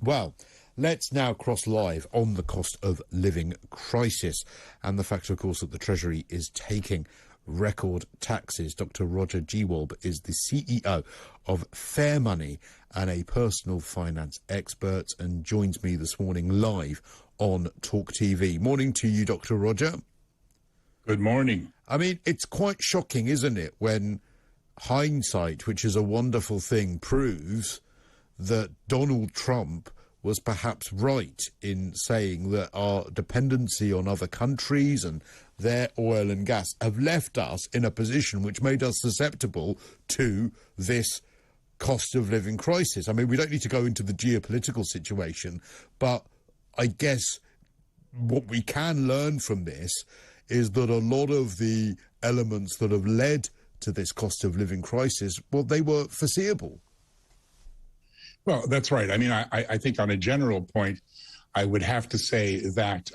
Well, let's now cross live on the cost of living crisis and the fact, of course, that the Treasury is taking record taxes. Dr. Roger Gewolb is the CEO of Fair Money and a personal finance expert, and joins me this morning live on TALKTV. Morning to you, Dr. Roger. Good morning. I mean, it's quite shocking, isn't it, when hindsight, which is a wonderful thing, proves that Donald Trump was perhaps right in saying that our dependency on other countries and their oil and gas have left us in a position which made us susceptible to this cost of living crisis. I mean, we don't need to go into the geopolitical situation, but I guess what we can learn from this is that a lot of the elements that have led to this cost of living crisis, well, they were foreseeable. Well, that's right. I mean, I think on a general point, I would have to say that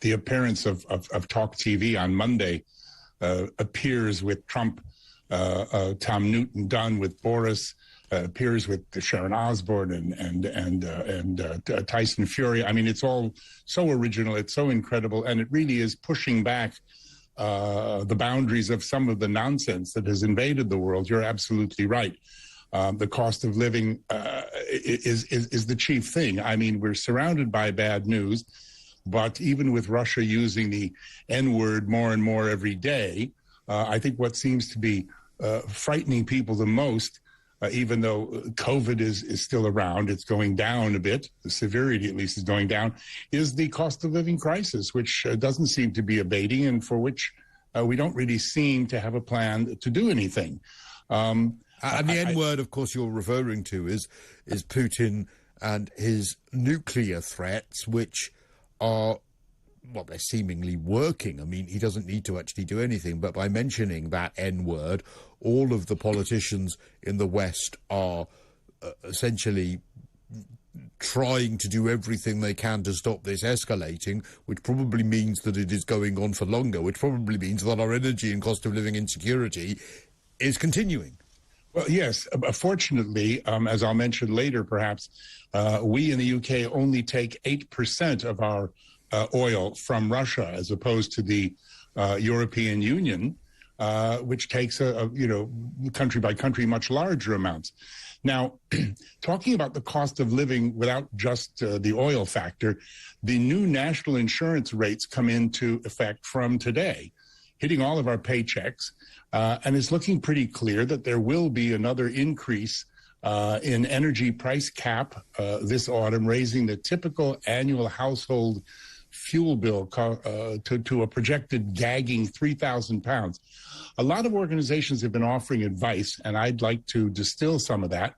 the appearance of TALKTV on Monday appears with Trump, Tom Newton, Dunn with Boris, appears with Sharon Osbourne and Tyson Fury. I mean, it's all so original, it's so incredible, and it really is pushing back the boundaries of some of the nonsense that has invaded the world. You're absolutely right. The cost of living is the chief thing. I mean, we're surrounded by bad news, but even with Russia using the N-word more and more every day, I think what seems to be frightening people the most, even though COVID is still around, it's going down a bit, the severity at least is going down, is the cost of living crisis, which doesn't seem to be abating and for which we don't really seem to have a plan to do anything. And the N-word, of course, you're referring to is Putin and his nuclear threats, which are, well, they're seemingly working. I mean, he doesn't need to actually do anything, but by mentioning that N-word, all of the politicians in the West are essentially trying to do everything they can to stop this escalating, which probably means that it is going on for longer, which probably means that our energy and cost of living insecurity is continuing. Well, yes. Fortunately, as I'll mention later, perhaps, we in the UK only take 8% of our oil from Russia, as opposed to the European Union, which takes country by country, much larger amounts. Now, talking about the cost of living without just the oil factor, the new national insurance rates come into effect from today, hitting all of our paychecks. And it's looking pretty clear that there will be another increase in energy price cap this autumn, raising the typical annual household fuel bill to a projected gagging £3,000. A lot of organizations have been offering advice, and I'd like to distill some of that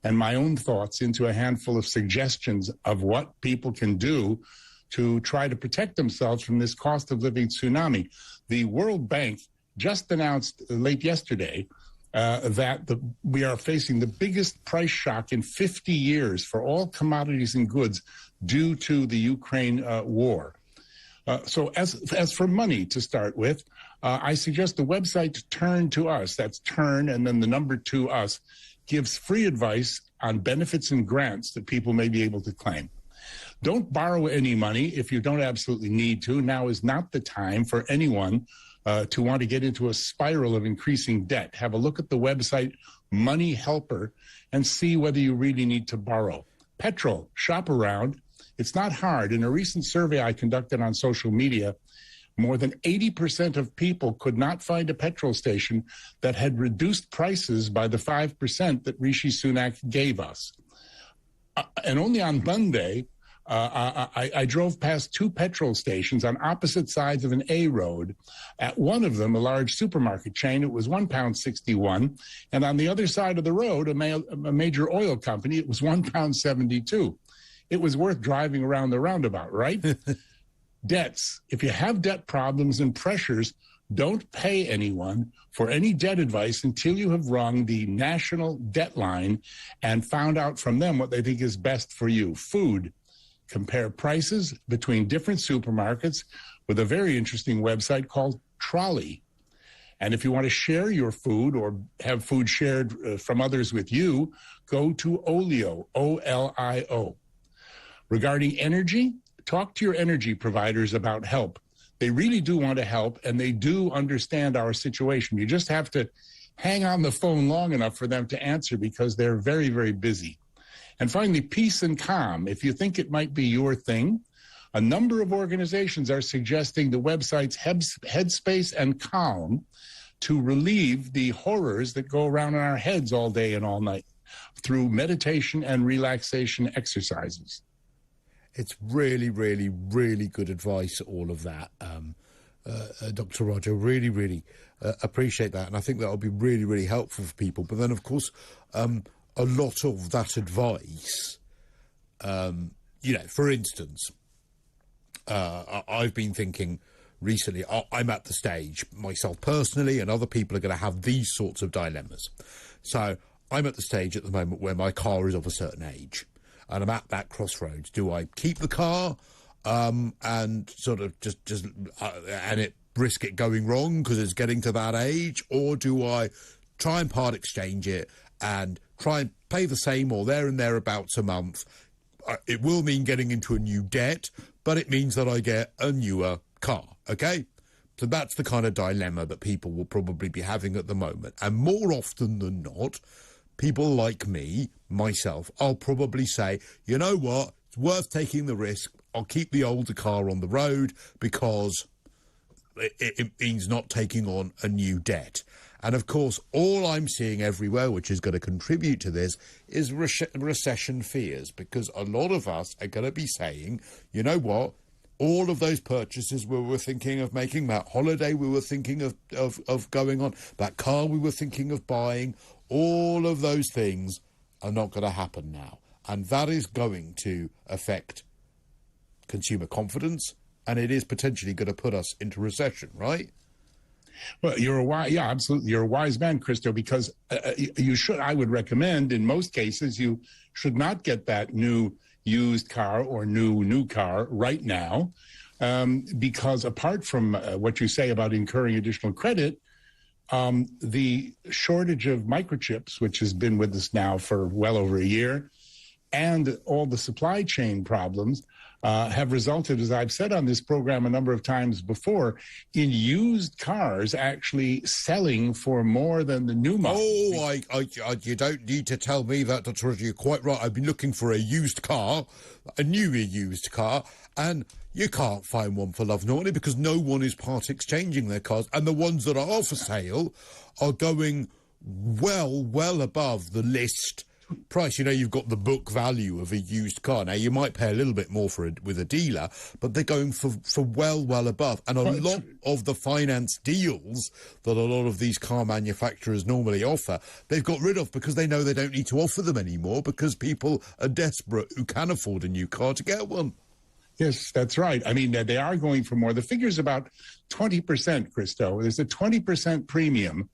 and my own thoughts into a handful of suggestions of what people can do to try to protect themselves from this cost of living tsunami. The World Bank just announced late yesterday that we are facing the biggest price shock in 50 years for all commodities and goods due to the Ukraine war. So as for money to start with, I suggest the website Turn to Us, that's Turn and then the number 2 Us, gives free advice on benefits and grants that people may be able to claim. Don't borrow any money if you don't absolutely need to. Now is not the time for anyone to want to get into a spiral of increasing debt. Have a look at the website Money Helper and see whether you really need to borrow. Petrol, shop around. It's not hard. In a recent survey I conducted on social media, more than 80% of people could not find a petrol station that had reduced prices by the 5% that Rishi Sunak gave us. And only on Monday, I drove past 2 petrol stations on opposite sides of an A road. At one of them, a large supermarket chain, it was £1.61. And on the other side of the road, a major oil company, it was £1.72. It was worth driving around the roundabout, right? Debts. If you have debt problems and pressures, don't pay anyone for any debt advice until you have rung the national debt line and found out from them what they think is best for you. Food. Compare prices between different supermarkets with a very interesting website called Trolley. And if you want to share your food or have food shared from others with you, go to Olio, O-L-I-O. Regarding energy, talk to your energy providers about help. They really do want to help, and they do understand our situation. You just have to hang on the phone long enough for them to answer because they're very, very busy. And finally, peace and calm. If you think it might be your thing, a number of organizations are suggesting the websites Headspace and Calm to relieve the horrors that go around in our heads all day and all night through meditation and relaxation exercises. It's really, really, really good advice, all of that, Dr. Roger. Really, really appreciate that. And I think that will be really, really helpful for people. But then, of course, a lot of that advice, for instance, I've been thinking recently, I'm at the stage, myself personally, and other people are going to have these sorts of dilemmas. So I'm at the stage at the moment where my car is of a certain age. And I'm at that crossroads. Do I keep the car and sort of just risk it going wrong because it's getting to that age? Or do I try and part exchange it and try and pay the same or there and thereabouts a month? It will mean getting into a new debt, but it means that I get a newer car, okay? So that's the kind of dilemma that people will probably be having at the moment. And more often than not, people like me, myself, I'll probably say, you know what, it's worth taking the risk. I'll keep the older car on the road because it means not taking on a new debt. And, of course, all I'm seeing everywhere, which is going to contribute to this, is recession fears, because a lot of us are going to be saying, you know what, all of those purchases we were thinking of making, that holiday we were thinking of going on, that car we were thinking of buying, all of those things are not going to happen now. And that is going to affect consumer confidence, and it is potentially going to put us into recession, right? Well, absolutely. You're a wise man, Christo, because I would recommend in most cases, you should not get that new used car or new car right now, because apart from what you say about incurring additional credit, the shortage of microchips, which has been with us now for well over a year, and all the supply chain problems have resulted, as I've said on this program a number of times before, in used cars actually selling for more than the new model. Oh, you don't need to tell me that, Dr. Roger. You're quite right. I've been looking for a used car, a newer used car, and you can't find one for love nor money because no one is part exchanging their cars. And the ones that are for sale are going well above the list price. You know, you've got the book value of a used car. Now, you might pay a little bit more for it with a dealer, but they're going for well above. And a lot of the finance deals that a lot of these car manufacturers normally offer, they've got rid of because they know they don't need to offer them anymore because people are desperate who can afford a new car to get one. Yes, that's right. I mean, they are going for more. The figure's about 20%, Christo. There's a 20% premium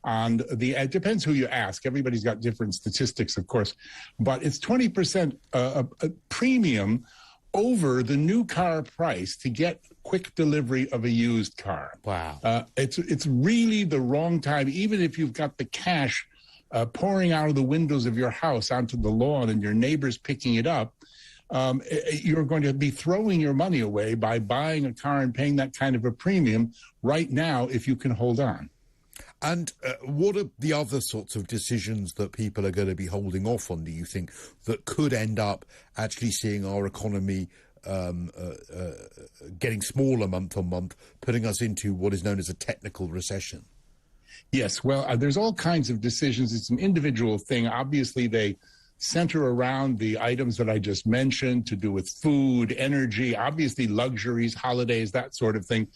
on it depends who you ask. Everybody's got different statistics, of course, but it's 20% a premium over the new car price to get quick delivery of a used car. Wow. It's really the wrong time, even if you've got the cash pouring out of the windows of your house onto the lawn and your neighbors picking it up. You're going to be throwing your money away by buying a car and paying that kind of a premium right now if you can hold on. And what are the other sorts of decisions that people are going to be holding off on, do you think, that could end up actually seeing our economy getting smaller month on month, putting us into what is known as a technical recession? Yes, well, there's all kinds of decisions. It's an individual thing. Obviously, they center around the items that I just mentioned to do with food, energy, obviously luxuries, holidays, that sort of thing.